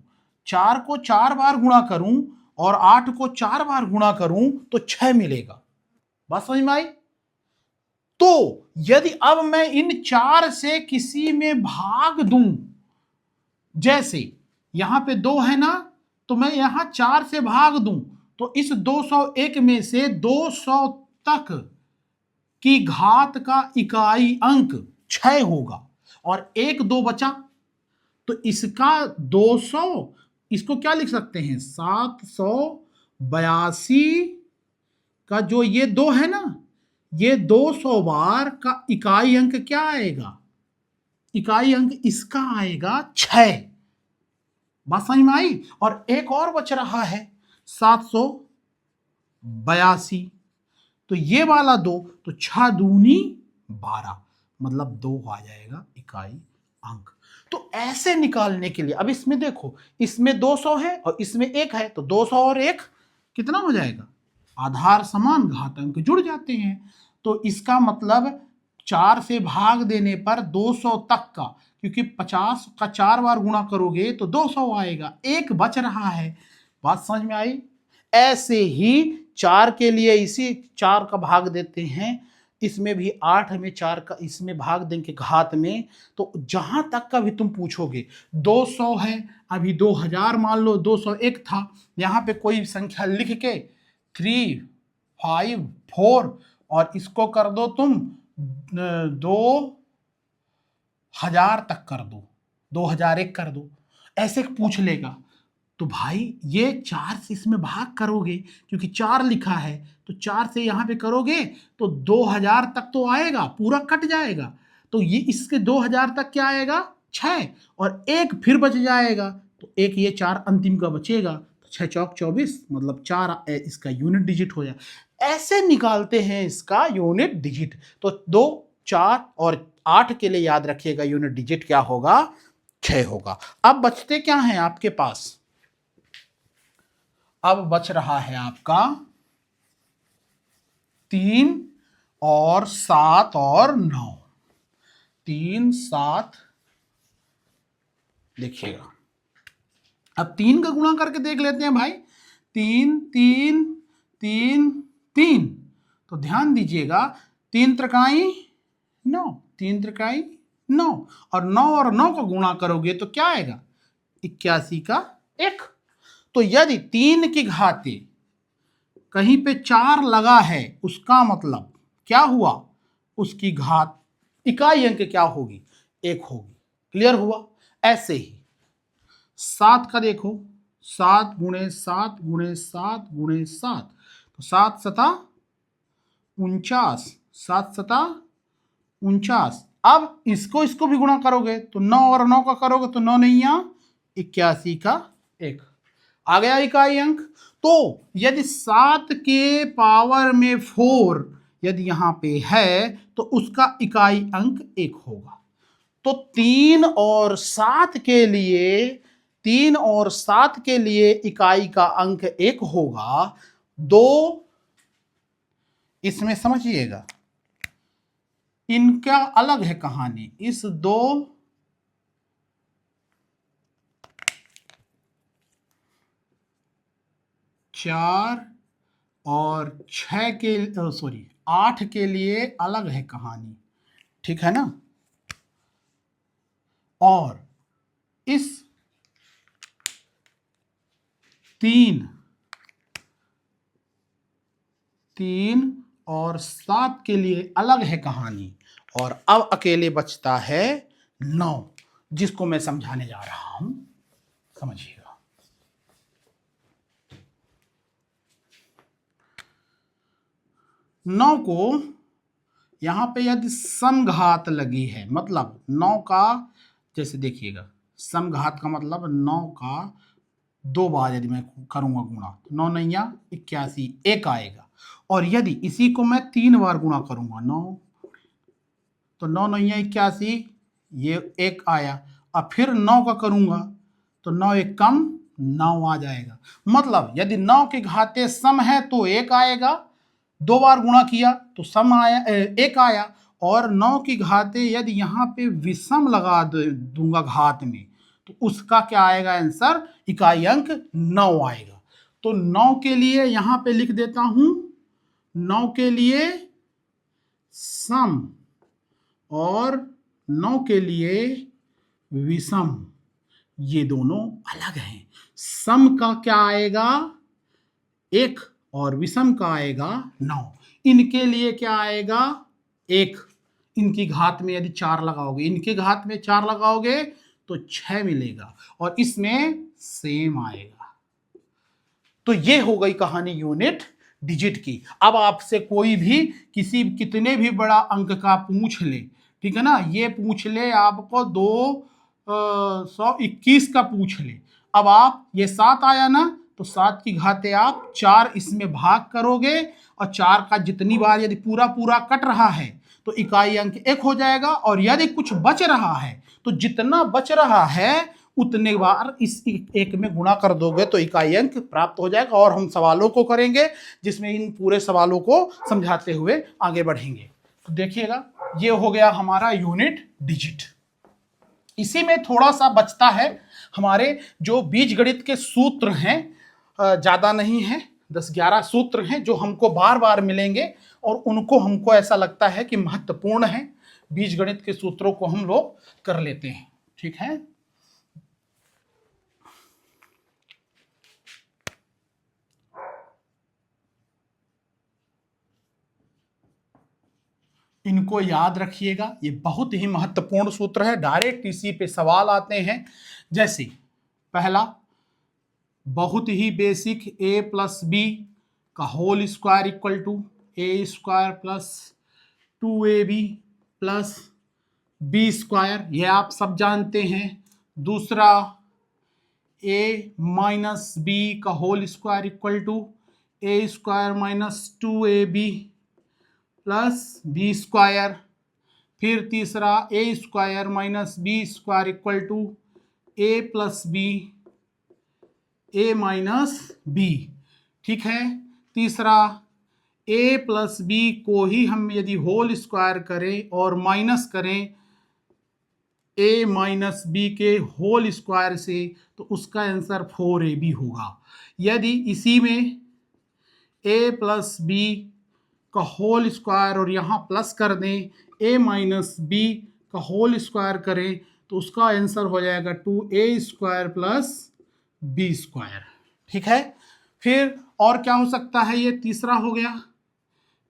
4 को 4 बार गुणा करूं और 8 को 4 बार गुणा करूं तो 6 मिलेगा। बात समझ में आई? तो यदि अब मैं इन 4 से किसी में भाग दूं, जैसे यहां पे 2 है ना, तो मैं यहां 4 से भाग दूं, तो इस 201 में से 200 तक की घात का इकाई अंक 6 होगा और 1 2 बचा, तो इसका 200, इसको क्या लिख सकते हैं, 782 का जो ये 2 है ना, ये 200 बार का इकाई अंक क्या आएगा, इकाई अंक इसका आएगा 6। बात समझ में आई? और एक और बच रहा है 782, तो ये वाला 2, तो 6 दूनी 12, मतलब 2 आ जाएगा इकाई अंक। तो ऐसे निकालने के लिए अब इसमें देखो, इसमें 200 है और इसमें 1 है, तो 200 और 1 कितना हो जाएगा, आधार समान घात अंक जुड़ जाते हैं। तो इसका मतलब 4 से भाग देने पर 200 तक का, क्योंकि 50 का 4 बार गुणा करोगे तो 200 आएगा, एक बच रहा है। बात समझ में आई? ऐसे ही 4 के लिए इसी 4 का भाग देते हैं, इसमें भी 8 में 4 का इसमें भाग देंगे घात में, तो जहां तक का भी तुम पूछोगे 200 है, अभी 2000 मान लो, 201 था, यहां पे कोई संख्या लिख के 3 5 4 और इसको कर दो तुम 2000 तक कर दो, 2001 कर दो, ऐसे पूछ लेगा। तो भाई ये 4 से इसमें भाग करोगे, क्योंकि 4 लिखा है, तो 4 से यहां पे करोगे तो 2000 तक तो आएगा, पूरा कट जाएगा, तो ये इसके 2000 तक क्या आएगा, 6, और एक फिर बच जाएगा, तो एक ये 4 अंतिम का बचेगा, तो 6 चौक 24, मतलब 4 इसका यूनिट डिजिट हो जाए। ऐसे निकालते हैं इसका यूनिट डिजिट। तो 2 4 और 8 के लिए याद रखिएगा यूनिट डिजिट क्या होगा, 6 होगा। अब बचते क्या हैं आपके पास, अब बच रहा है आपका 3 और 7 और 9, 3 7, देखिएगा अब 3 का गुणा करके देख लेते हैं भाई, 3 3 3 3, तो ध्यान दीजिएगा, 3 त्रिकाई 9, 3 त्रिकाई 9, और 9 को गुणा करोगे तो क्या आएगा, 81 का 1। तो यदि 3 की घाते कहीं पे 4 लगा है, उसका मतलब क्या हुआ, उसकी घात इकाई अंक क्या होगी, 1 होगी। क्लियर हुआ। ऐसे ही 7 का देखो, 7 गुणे 7 गुणे 7 गुणे 7, तो 7 सता 49, 7 सता 49। अब इसको भी गुणा करोगे तो 9 और 9 का करोगे तो 9 नहीं, 81 का 1 आ गया इकाई अंक। तो यदि 7 के पावर में 4 यदि यहां पे है तो उसका इकाई अंक 1 होगा। तो 3 और 7 के लिए, 3 और 7 के लिए इकाई का अंक 1 होगा। 2 इसमें समझिएगा, इनका अलग है कहानी। इस 2 4 और 6 के, सॉरी 8 के लिए अलग है कहानी, ठीक है ना। और इस 3 और 7 के लिए अलग है कहानी। और अब अकेले बचता है 9, जिसको मैं समझाने जा रहा हूं, समझिएगा। 9 को यहां पे यदि समघात लगी है, मतलब 9 का, जैसे देखिएगा समघात का मतलब 9 का 2 बार यदि मैं करूंगा गुणा, 9 नैया 81, 1 आएगा। और यदि इसी को मैं 3 बार गुणा करूंगा, 9 तो 9 नैया 81, ये 1 आया। अब फिर 9 का करूंगा तो 9 एक कम 9 आ जाएगा। मतलब यदि 9 की घाते सम है तो 1 आएगा, 2 बार गुणा किया तो सम आया, 1 आया। और 9 की घाते यदि यहाँ पे विषम लगा दूंगा घात में, तो उसका क्या आएगा आंसर, इकाई अंक 9 आएगा। तो 9 के लिए यहाँ पे लिख देता हूं, 9 के लिए सम और 9 के लिए विषम, ये दोनों अलग हैं। सम का क्या आएगा 1 और विषम का आएगा 9। इनके लिए क्या आएगा 1, इनकी घात में यदि 4 लगाओगे, इनके घात में 4 लगाओगे तो 6 मिलेगा, और इसमें सेम आएगा। तो ये हो गई कहानी यूनिट डिजिट की। अब आपसे कोई भी कितने भी बड़ा अंक का पूछ ले, ठीक है ना, ये पूछ ले आपको 221 का पूछ ले, अब आप ये 7 आया ना, तो 7 की घाते आप 4 इसमें भाग करोगे, और 4 का जितनी बार यदि पूरा पूरा कट रहा है तो इकाई अंक 1 हो जाएगा। और यदि कुछ बच रहा है तो जितना बच रहा है उतने बार इस 1 में गुणा कर दोगे तो इकाई अंक प्राप्त हो जाएगा। और हम सवालों को करेंगे, जिसमें इन पूरे सवालों को समझाते हुए आगे बढ़ेंगे। तो देखिएगा, ये हो गया हमारा यूनिट डिजिट। इसी में थोड़ा सा बचता है हमारे जो बीजगणित के सूत्र हैं, ज्यादा नहीं है, 10-11 सूत्र हैं जो हमको बार बार मिलेंगे, और उनको हमको ऐसा लगता है कि महत्वपूर्ण है। बीजगणित के सूत्रों को हम लोग कर लेते हैं, ठीक है। इनको याद रखिएगा, ये बहुत ही महत्वपूर्ण सूत्र है, डायरेक्ट इसी पे सवाल आते हैं। जैसे पहला बहुत ही बेसिक, a प्लस बी का whole square equal to a square plus 2ab plus b square, यह आप सब जानते हैं। दूसरा a माइनस बी का whole square equal to a square minus 2ab plus b square. फिर तीसरा a square minus b square equal to a plus b, a minus b, ठीक है। तीसरा ए प्लस बी को ही हम यदि होल स्क्वायर करें और माइनस करें ए माइनस बी के होल स्क्वायर से, तो उसका आंसर 4ab होगा। यदि इसी में ए प्लस बी का होल स्क्वायर और यहाँ प्लस कर दें, a माइनस बी का होल स्क्वायर करें तो उसका आंसर हो जाएगा 2a² प्लस b²। ठीक है, फिर और क्या हो सकता है, ये तीसरा हो गया,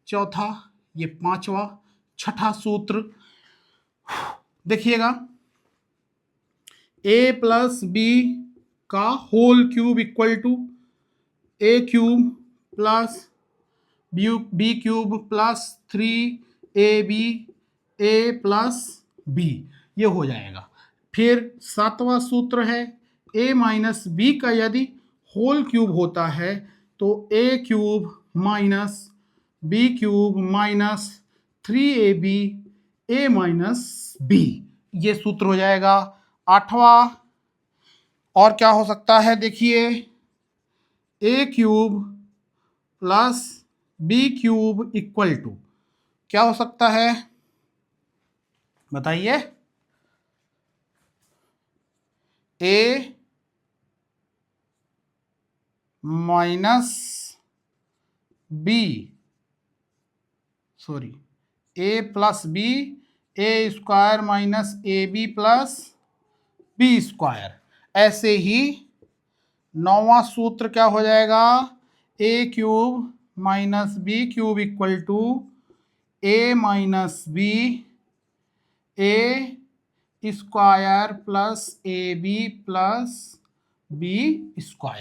चौथा, ये पांचवा, छठा सूत्र देखिएगा, a प्लस बी का whole cube equal to a cube plus b cube plus 3ab a plus b, ये हो जाएगा। फिर सातवां सूत्र है, a माइनस बी का यदि होल क्यूब होता है तो a cube minus b cube minus 3ab a minus b, ये सूत्र हो जाएगा। आठवां और क्या हो सकता है, देखिए, a cube plus b cube equal to क्या हो सकता है, बताइए, a minus b, sorry, a plus b, a² minus ab plus b²। ऐसे ही नौवां सूत्र क्या हो जाएगा, a cube minus b cube equal to a minus b a² plus ab plus b²,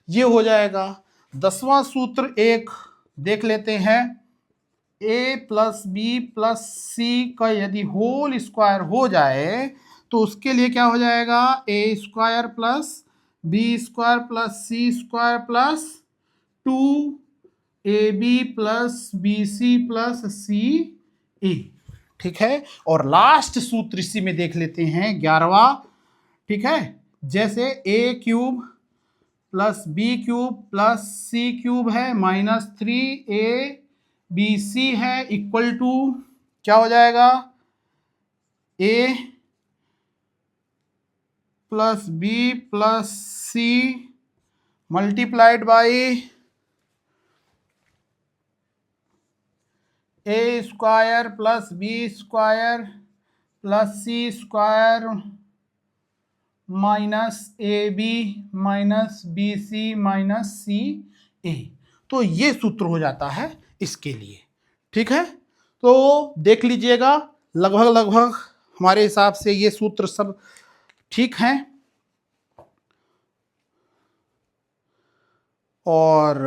ये हो जाएगा। 10वां सूत्र एक देख लेते हैं, a प्लस बी प्लस सी का यदि होल स्क्वायर हो जाए तो उसके लिए क्या हो जाएगा, a² plus b² plus c² plus 2ab plus bc plus ca। ठीक है, और लास्ट सूत्र इसी में देख लेते हैं, 11वां। ठीक है, जैसे a cube plus b cube plus c cube है माइनस 3abc है इक्वल टू क्या हो जाएगा, a plus b plus c multiplied by a² plus b² plus c² minus ab minus bc minus ca। तो ये सूत्र हो जाता है इसके लिए। ठीक है, तो देख लीजिएगा, लगभग हमारे हिसाब से ये सूत्र सब ठीक हैं। और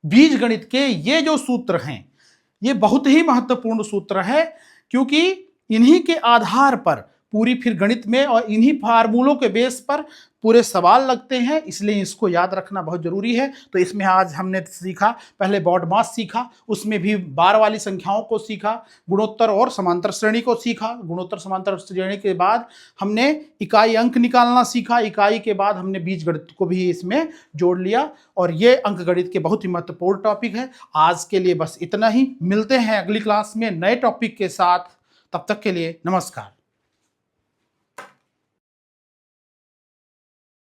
बीजगणित के ये जो सूत्र हैं ये बहुत ही महत्वपूर्ण सूत्र है, क्योंकि इन्हीं के आधार पर पूरी फिर गणित में और इन्हीं फार्मूलों के बेस पर पूरे सवाल लगते हैं, इसलिए इसको याद रखना बहुत जरूरी है। तो इसमें आज हमने सीखा, पहले BODMAS सीखा, उसमें भी बार वाली संख्याओं को सीखा, गुणोत्तर और समांतर श्रेणी को सीखा, गुणोत्तर समांतर श्रेणी के बाद हमने इकाई अंक निकालना सीखा, इकाई के बाद हमने बीजगणित को भी इसमें जोड़ लिया, और ये अंकगणित के बहुत ही महत्वपूर्ण टॉपिक है। आज के लिए बस इतना ही, मिलते हैं अगली क्लास में नए टॉपिक के साथ, तब तक के लिए नमस्कार।